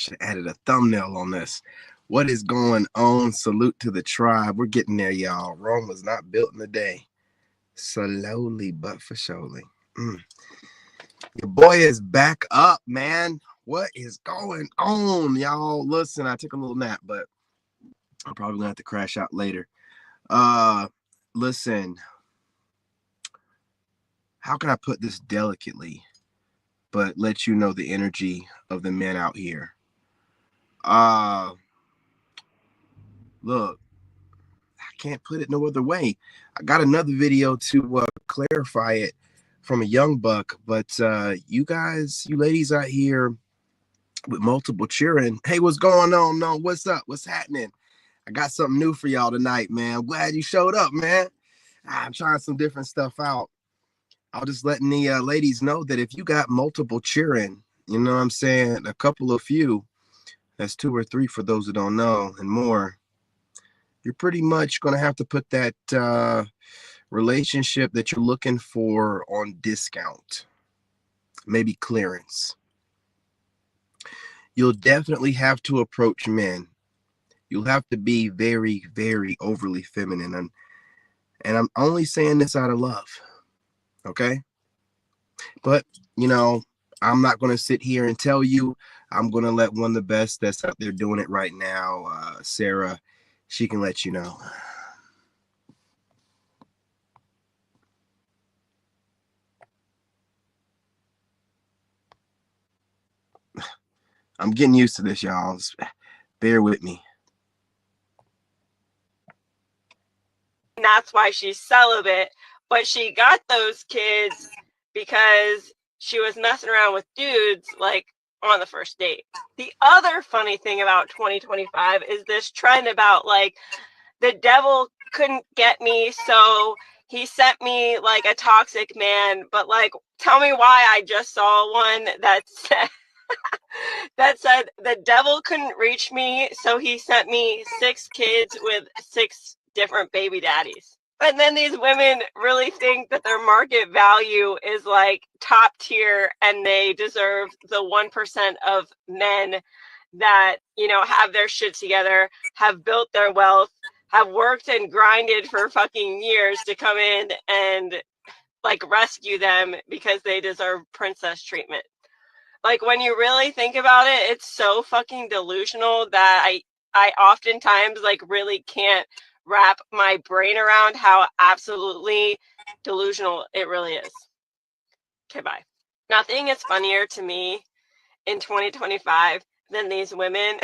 should have added a thumbnail on this. What is going on? Salute to the tribe. We're getting there, y'all. Rome was not built in a day. Slowly, but for surely. Your boy is back up, man. What is going on, y'all? Listen, I took a little nap, but I'm probably gonna have to crash out later. Listen, how can I put this delicately, but let you know the energy of the men out here? Look, I can't put it no other way. I got another video to clarify it from a young buck, but you guys, you ladies out here with multiple cheering, hey, what's going on? No, what's up? What's happening? I got something new for y'all tonight, man. I'm glad you showed up, man. I'm trying some different stuff out. I'll just letting the ladies know that if you got multiple cheering, you know what I'm saying, a couple of few, that's 2 or 3 for those who don't know, and more, you're pretty much going to have to put that relationship that you're looking for on discount, maybe clearance. You'll definitely have to approach men. You'll have to be very, very overly feminine. And I'm only saying this out of love. Okay? But, you know, I'm not going to sit here and tell you. I'm going to let one of the best that's out there doing it right now, Sarah, she can let you know. I'm getting used to this, y'all. Bear with me. And that's why she's celibate, but she got those kids because she was messing around with dudes like on the first date. The other funny thing about 2025 is this trend about like the devil couldn't get me, so he sent me like a toxic man. But like, tell me why I just saw one that said that said the devil couldn't reach me, so he sent me 6 kids with 6 different baby daddies. And then these women really think that their market value is like top tier and they deserve the 1% of men that, you know, have their shit together, have built their wealth, have worked and grinded for fucking years to come in and like rescue them because they deserve princess treatment. Like when you really think about it, it's so fucking delusional that I oftentimes like really can't wrap my brain around how absolutely delusional it really is. Okay, bye. Nothing is funnier to me in 2025 than these women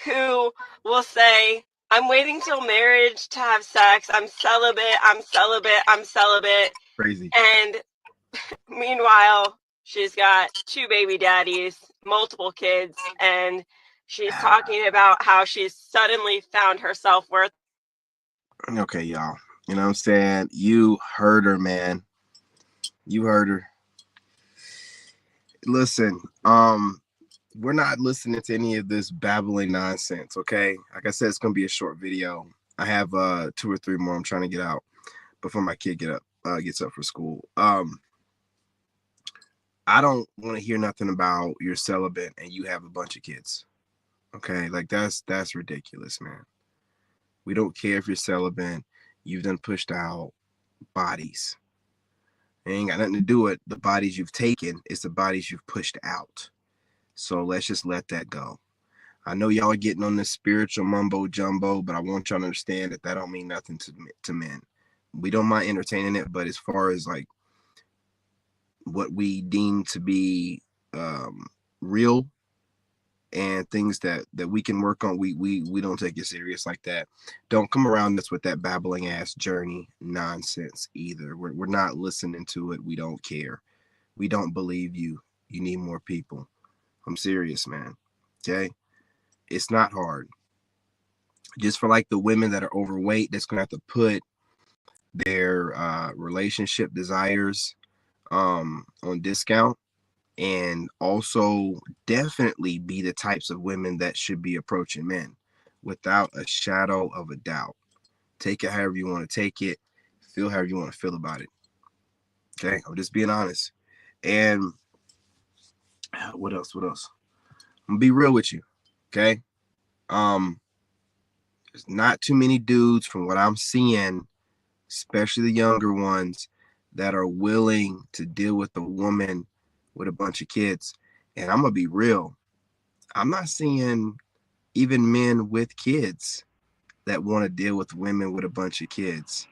who will say, I'm waiting till marriage to have sex. I'm celibate. I'm celibate. I'm celibate. Crazy. And meanwhile, she's got 2 baby daddies, multiple kids, and she's talking about how she's suddenly found her self-worth. Okay, y'all. You know what I'm saying? You heard her, man. You heard her. Listen, we're not listening to any of this babbling nonsense, okay? Like I said, it's gonna be a short video. I have 2 or 3 more I'm trying to get out before my kid gets up for school. I don't want to hear nothing about you're celibate and you have a bunch of kids. Okay, like that's ridiculous, man. We don't care if you're celibate. You've done pushed out bodies. It ain't got nothing to do with the bodies you've taken. It's the bodies you've pushed out. So let's just let that go. I know y'all are getting on this spiritual mumbo jumbo, but I want y'all to understand that don't mean nothing to men. We don't mind entertaining it, but as far as like what we deem to be real and things that we can work on, we don't take it serious like that. Don't come around us with that babbling ass journey nonsense either. We're not listening to it. We don't care. We don't believe you. You need more people. I'm serious, man. Okay, it's not hard. Just for like the women that are overweight, that's gonna have to put their relationship desires on discount, and also definitely be the types of women that should be approaching men without a shadow of a doubt. Take it however you want to take it, feel however you want to feel about it. Okay, I'm just being honest. And What else? What else? I'm gonna be real with you, okay? Um, there's not too many dudes from what I'm seeing, especially the younger ones, that are willing to deal with a woman with a bunch of kids. And I'm gonna be real. I'm not seeing even men with kids that want to deal with women with a bunch of kids.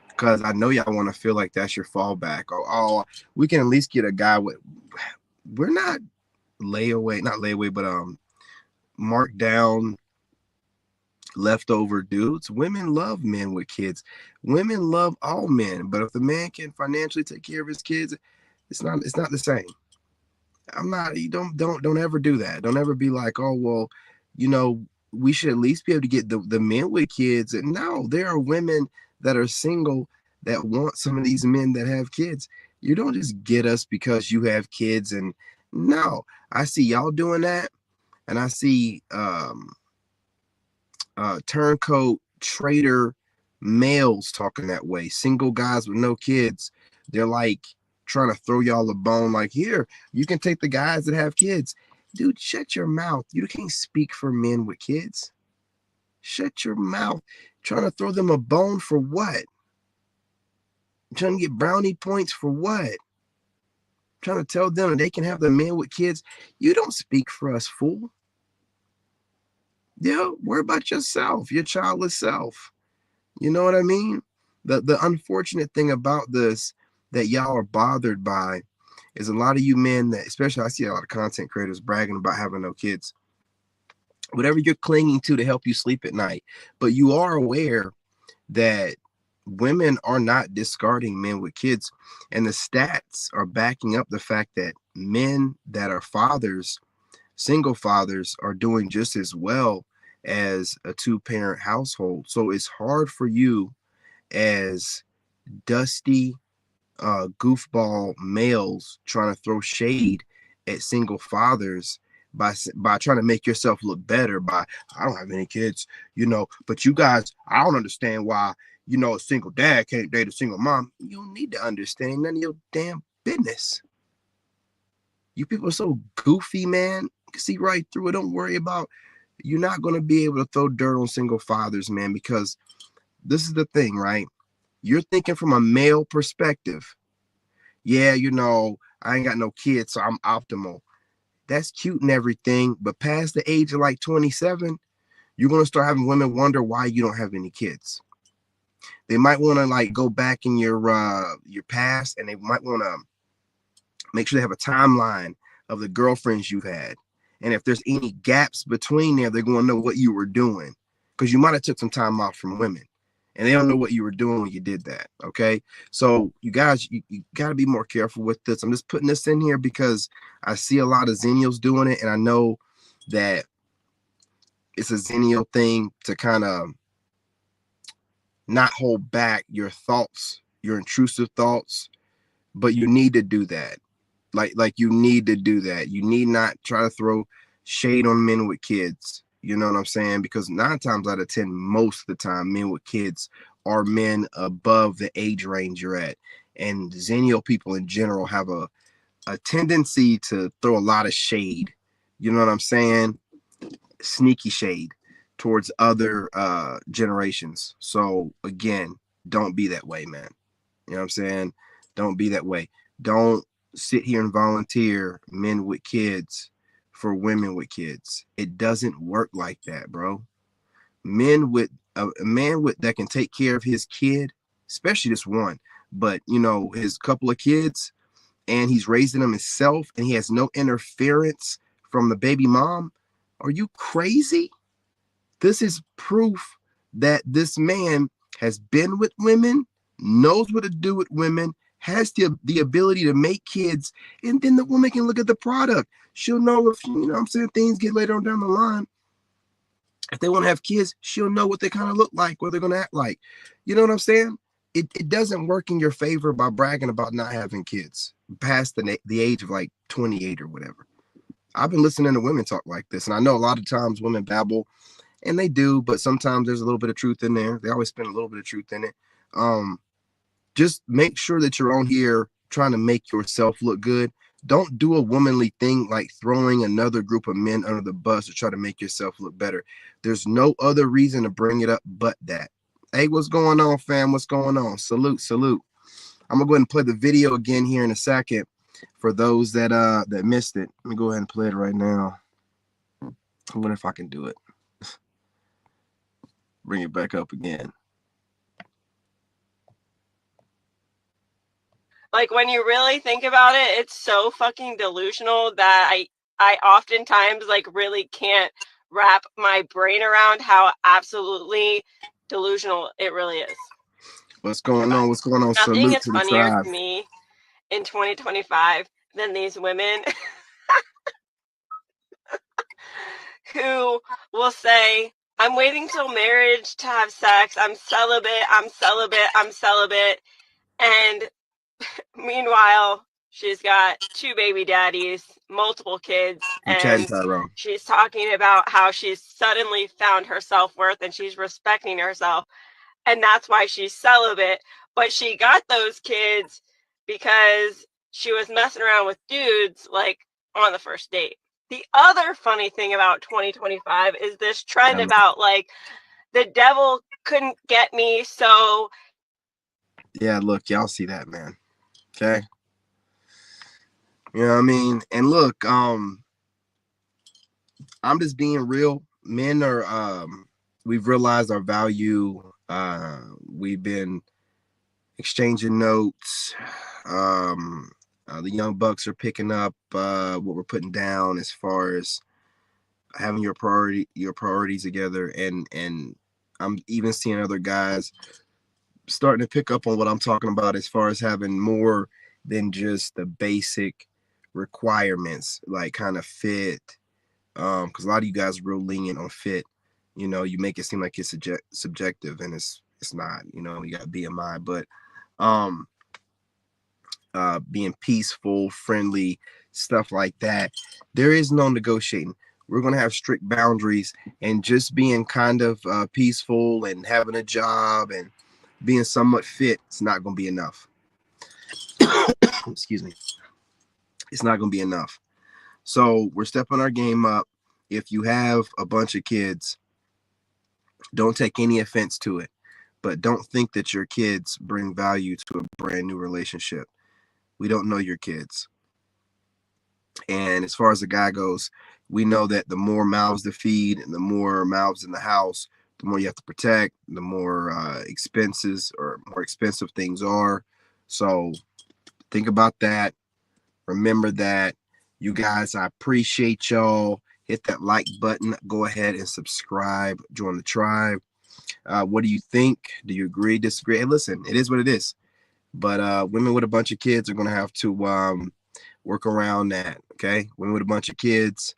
Because I know y'all want to feel like that's your fallback. Or, oh, we can at least get a guy with. We're not not layaway, but marked down leftover dudes. Women love men with kids. Women love all men. But if the man can financially take care of his kids, it's not the same. I'm not. You don't ever do that. Don't ever be like, oh well, you know, we should at least be able to get the men with kids. And no, there are women that are single that want some of these men that have kids. You don't just get us because you have kids. And no, I see y'all doing that, and I see turncoat trader males talking that way. Single guys with no kids. They're like trying to throw y'all a bone. Like, here, you can take the guys that have kids. Dude, shut your mouth. You can't speak for men with kids. Shut your mouth. Trying to throw them a bone for what? Trying to get brownie points for what? Trying to tell them that they can have the men with kids. You don't speak for us, fool. Yeah, worry about yourself, your childless self. You know what I mean? The unfortunate thing about this that y'all are bothered by is a lot of you men that, especially I see a lot of content creators bragging about having no kids. Whatever you're clinging to help you sleep at night, but you are aware that women are not discarding men with kids, and the stats are backing up the fact that men that are fathers, single fathers, are doing just as well as a two-parent household. So it's hard for you as dusty goofball males trying to throw shade at single fathers by trying to make yourself look better by, I don't have any kids, but you guys, I don't understand why, a single dad can't date a single mom. You don't need to understand none of your damn business. You people are so goofy, man. You can see right through it. Don't worry about, you're not going to be able to throw dirt on single fathers, man, because this is the thing, right? You're thinking from a male perspective. Yeah, I ain't got no kids, so I'm optimal. That's cute and everything, but past the age of like 27, you're going to start having women wonder why you don't have any kids. They might want to like go back in your past, and they might want to make sure they have a timeline of the girlfriends you've had. And if there's any gaps between there, they're going to know what you were doing, because you might have took some time off from women, and they don't know what you were doing when you did that. Okay. So you guys, you got to be more careful with this. I'm just putting this in here because I see a lot of Xennials doing it. And I know that it's a Xennial thing to kind of not hold back your thoughts, your intrusive thoughts, but you need to do that. Like you need to do that. You need not try to throw shade on men with kids. You know what I'm saying? Because 9 times out of 10, most of the time, men with kids are men above the age range you're at. And Xennial people in general have a tendency to throw a lot of shade. You know what I'm saying? Sneaky shade towards other generations. So again, don't be that way, man. You know what I'm saying? Don't be that way. Don't sit here and volunteer men with kids for women with kids. It doesn't work like that, bro. Men with a man with that can take care of his kid, especially this one, but his couple of kids, and he's raising them himself, and he has no interference from the baby mom. Are you crazy? This is proof that this man has been with women, knows what to do with women, has the ability to make kids, and then the woman can look at the product. She'll know if, I'm saying, things get later on down the line. If they want to have kids, she'll know what they kind of look like, what they're going to act like. You know what I'm saying? It doesn't work in your favor by bragging about not having kids past the age of like 28 or whatever. I've been listening to women talk like this, and I know a lot of times women babble, and they do, but sometimes there's a little bit of truth in there. They always spend a little bit of truth in it. Just make sure that you're on here trying to make yourself look good. Don't do a womanly thing like throwing another group of men under the bus to try to make yourself look better. There's no other reason to bring it up but that. Hey, what's going on, fam? What's going on? Salute, salute. I'm gonna go ahead and play the video again here in a second for those that missed it. Let me go ahead and play it right now. I wonder if I can do it. Bring it back up again. Like, when you really think about it, it's so fucking delusional that I oftentimes like really can't wrap my brain around how absolutely delusional it really is. What's going on? What's going on? Nothing Salute is to the funnier tribe. to me in 2025 than these women who will say, I'm waiting till marriage to have sex. I'm celibate. I'm celibate. I'm celibate. And meanwhile, she's got 2 baby daddies, multiple kids, I'm chatting, and Tyrone. she's talking about how she's suddenly found her self-worth and she's respecting herself. And that's why she's celibate. But she got those kids because she was messing around with dudes like on the first date. The other funny thing about 2025 is this trend about like the devil couldn't get me, so yeah, look, y'all see that, man. Okay. You know what I mean? And look, I'm just being real. Men are we've realized our value. We've been exchanging notes. The young bucks are picking up what we're putting down as far as having your priorities together, and I'm even seeing other guys starting to pick up on what I'm talking about as far as having more than just the basic requirements, like kind of fit. Because a lot of you guys are real lenient on fit. You know, you make it seem like it's subjective, and it's not. You know, you got BMI, but being peaceful, friendly, stuff like that. There is no negotiating. We're going to have strict boundaries, and just being kind of peaceful and having a job and being somewhat fit, it's not going to be enough. Excuse me. It's not going to be enough. So we're stepping our game up. If you have a bunch of kids, don't take any offense to it, but don't think that your kids bring value to a brand new relationship. We don't know your kids. And as far as the guy goes, we know that the more mouths to feed and the more mouths in the house, the more you have to protect, the more expenses or more expensive things are. So think about that. Remember that. You guys, I appreciate y'all. Hit that like button. Go ahead and subscribe. Join the tribe. What do you think? Do you agree, disagree? Hey, listen, it is what it is. But women with a bunch of kids are going to have to work around that, okay? Women with a bunch of kids,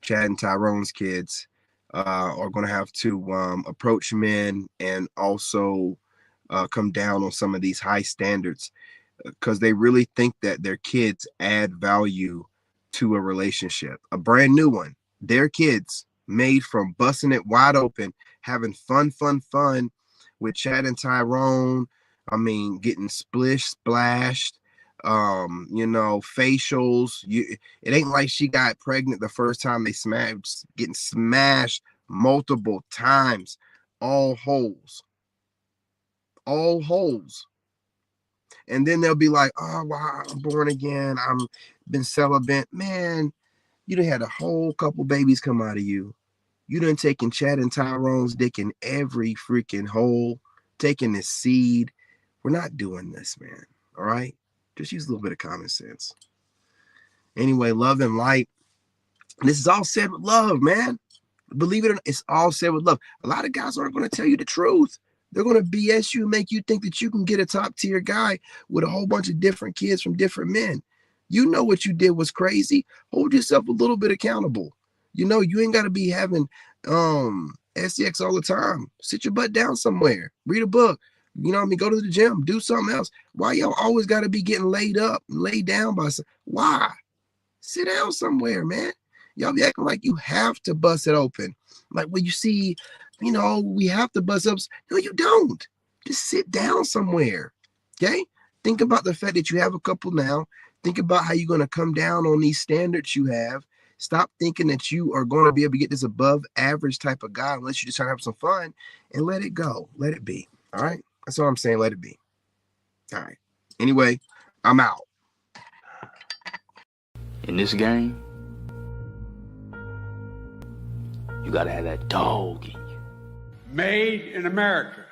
Chad and Tyrone's kids, are going to have to approach men and also come down on some of these high standards, because they really think that their kids add value to a relationship, a brand new one. Their kids made from busting it wide open, having fun with Chad and Tyrone. I mean, getting splashed, facials. It ain't like she got pregnant the first time they smashed, getting smashed multiple times, all holes. And then they'll be like, oh, wow, I'm born again. I'm been celibate. Man, you done had a whole couple babies come out of you. You done taken Chad and Tyrone's dick in every freaking hole, taking his seed. We're not doing this, man. All right? Just use a little bit of common sense. Anyway, love and light. And this is all said with love, man. Believe it or not, it's all said with love. A lot of guys aren't going to tell you the truth. They're going to BS you and make you think that you can get a top tier guy with a whole bunch of different kids from different men. You know what you did was crazy. Hold yourself a little bit accountable. You know, you ain't got to be having SEX all the time. Sit your butt down somewhere. Read a book. You know what I mean? Go to the gym. Do something else. Why y'all always got to be getting laid up and laid down by some? Why? Sit down somewhere, man. Y'all be acting like you have to bust it open. Like when you see, you know, we have to bust up. No, you don't. Just sit down somewhere. Okay? Think about the fact that you have a couple now. Think about how you're going to come down on these standards you have. Stop thinking that you are going to be able to get this above average type of guy unless you just try to have some fun, and let it go. Let it be. All right. That's all I'm saying. Let it be. All right. Anyway, I'm out. In this game, you gotta have that dog in you. Made in America.